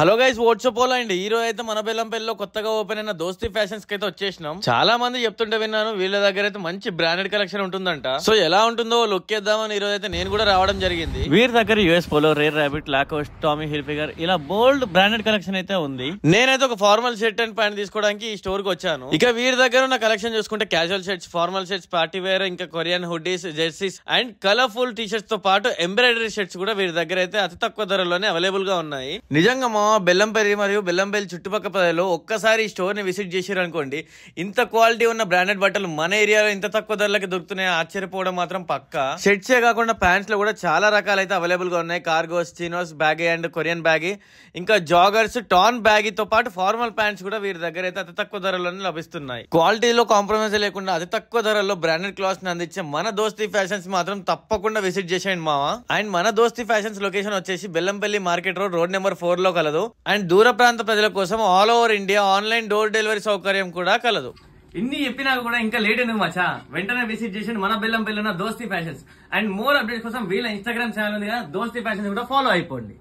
Hello guys, WhatsApp అండి. ఈ రోజు అయితే మన బెల్లంపల్లిలో కొత్తగా ఓపెన్ అయిన దోస్తి ఫ్యాషన్స్ కి అయితే వచ్చేసినాం. చాలా మంది చెప్తుంటే విన్నాను, వీళ్ళ దగ్గర అయితే మంచి బ్రాండెడ్ కలెక్షన్ ఉంటుందంట. సో ఎలా ఉంటుందో లుక్ చేద్దామని ఈ రోజు అయితే నేను కూడా రావడం జరిగింది. వీరి దగ్గర US Polo, Rare Rabbit, Lacoste, Tommy Hilfiger ఇలా బోల్డ్ బ్రాండెడ్ కలెక్షన్ అయితే ఉంది. నేనైతే ఒక ఫార్మల్ షర్ట్ అండ్ ప్యాంట్ తీసుకోవడానికి ఈ స్టోర్ కి వచ్చాను. ఇక వీరి దగ్గర ఉన్న కలెక్షన్ చూసుకుంటే casual shirts, formal shirts, party wear, ఇంకా Korean hoodies, jerseys and colourful T shirts తో పాటు ఎంబ్రాయిడరీ షర్ట్స్ కూడా వీరి దగ్గర అయితే అతి తక్కువ ధరలోనే అవైలబుల్ గా ఉన్నాయి. నిజంగా బెల్లంపల్లి మరియు బెల్లంపల్లి చుట్టుపక్కల ప్రజలు ఒక్కసారి ఈ స్టోర్ ని విజిట్ చేశారు అనుకోండి, ఇంత క్వాలిటీ ఉన్న బ్రాండెడ్ బట్టలు మన ఏరియాలో ఇంత తక్కువ ధరలకి దొరుకుతున్నాయి ఆశ్చర్యపోవడం మాత్రం పక్కా. షర్ట్సే కాకుండా ప్యాంట్స్ లో కూడా చాలా రకాలు అయితే అవైలబుల్ గా ఉన్నాయి. Cargos, chinos, baggy and Korean baggy, ఇంకా జాగర్స్, టాన్ బ్యాగీతో పాటు ఫార్మల్ ప్యాంట్స్ కూడా వీరి దగ్గర అయితే అతి తక్కువ ధరలోనే లభిస్తున్నాయి. క్వాలిటీలో కాంప్రమైజ్ లేకుండా అతి తక్కువ ధరల్లో బ్రాండెడ్ క్లాత్స్ ని అందించే మన దోస్తి ఫ్యాషన్స్ మాత్రం తప్పకుండా విజిట్ చేసేయండి మావా. అండ్ మన దోస్తి ఫ్యాషన్స్ లొకేషన్ వచ్చేసి బెల్లంపల్లి మార్కెట్ రోడ్ నెంబర్ 4 లో కలదు. అండ్ దూర ప్రాంత ప్రజల కోసం all over India online door delivery సౌకర్యం కూడా కలదు. ఇన్ని చెప్పినా కూడా ఇంకా లేట్ ఎందుకు మచ్చా, వెంటనే విజిట్ చేసి మన బెల్లంపల్లి ఉన్న దోస్తి ఫ్యాషన్స్. అండ్ మోర్ అప్డేట్స్ కోసం వీళ్ళ ఇన్స్టాగ్రామ్ ఛానల్ ఉంది కదా దోస్తి ఫ్యాషన్స్ కూడా ఫాలో అయిపోండి.